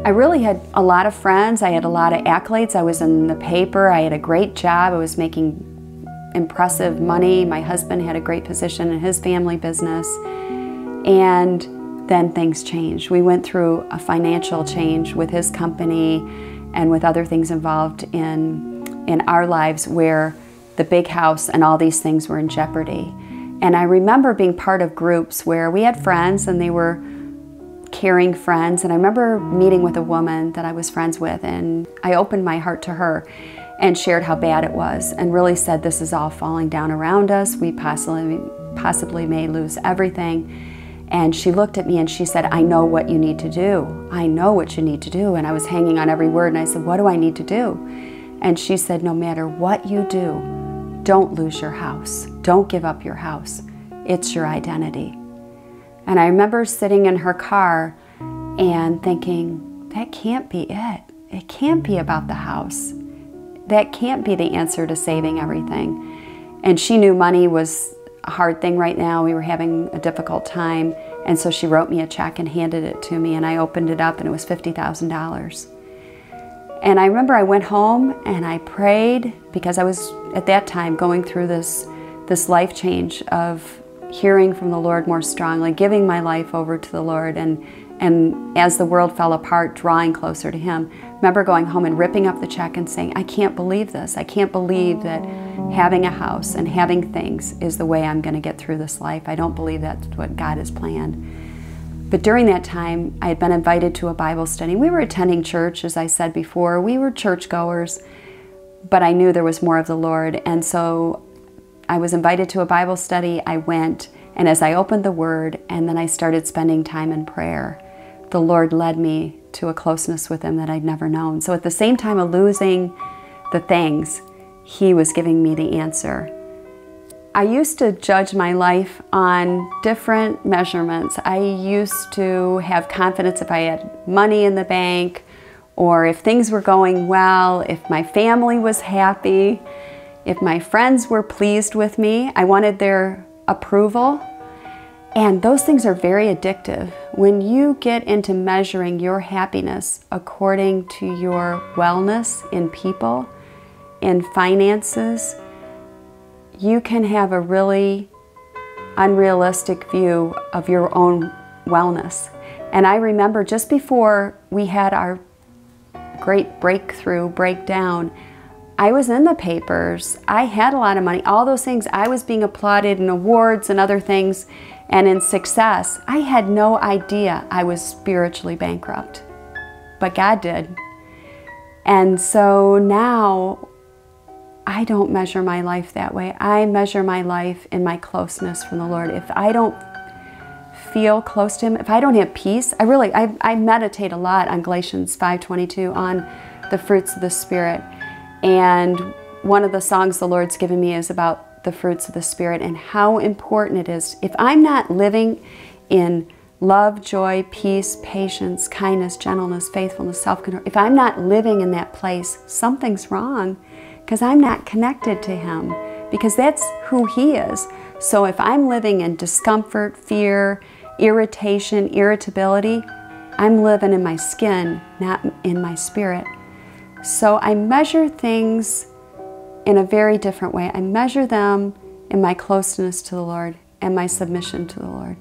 I really had a lot of friends. I had a lot of accolades. I was in the paper. I had a great job. I was making impressive money. My husband had a great position in his family business. And then things changed. We went through a financial change with his company and with other things involved in our lives where the big house and all these things were in jeopardy. And I remember being part of groups where we had friends and they were caring friends. And I remember meeting with a woman that I was friends with, and I opened my heart to her and shared how bad it was and really said, this is all falling down around us. We possibly may lose everything. And she looked at me and she said, I know what you need to do. I know what you need to do. And I was hanging on every word and I said, what do I need to do? And she said, no matter what you do, don't lose your house. Don't give up your house. It's your identity. And I remember sitting in her car and thinking, that can't be it. It can't be about the house. That can't be the answer to saving everything. And she knew money was a hard thing right now. We were having a difficult time. And so she wrote me a check and handed it to me, and I opened it up and it was $50,000. And I remember I went home and I prayed because I was at that time going through this life change of hearing from the Lord more strongly, giving my life over to the Lord, and as the world fell apart, drawing closer to Him. I remember going home and ripping up the check and saying, I can't believe this. I can't believe that having a house and having things is the way I'm going to get through this life. I don't believe that's what God has planned. But during that time, I had been invited to a Bible study. We were attending church, as I said before. We were churchgoers, but I knew there was more of the Lord. And so I was invited to a Bible study. I went, and as I opened the Word, and then I started spending time in prayer, the Lord led me to a closeness with Him that I'd never known. So at the same time of losing the things, He was giving me the answer. I used to judge my life on different measurements. I used to have confidence if I had money in the bank, or if things were going well, if my family was happy, if my friends were pleased with me. I wanted their approval. And those things are very addictive. When you get into measuring your happiness according to your wellness in people, in finances, you can have a really unrealistic view of your own wellness. And I remember just before we had our great breakdown, I was in the papers. I had a lot of money, all those things. I was being applauded in awards and other things and in success. I had no idea I was spiritually bankrupt, but God did. And so now I don't measure my life that way. I measure my life in my closeness from the Lord. If I don't feel close to Him, if I don't have peace, I meditate a lot on Galatians 5:22 on the fruits of the Spirit. And one of the songs the Lord's given me is about the fruits of the Spirit and how important it is. If I'm not living in love, joy, peace, patience, kindness, gentleness, faithfulness, self-control, if I'm not living in that place, something's wrong, because I'm not connected to Him, because that's who He is. So if I'm living in discomfort, fear, irritation, irritability, I'm living in my skin, not in my spirit. So I measure things in a very different way. I measure them in my closeness to the Lord and my submission to the Lord.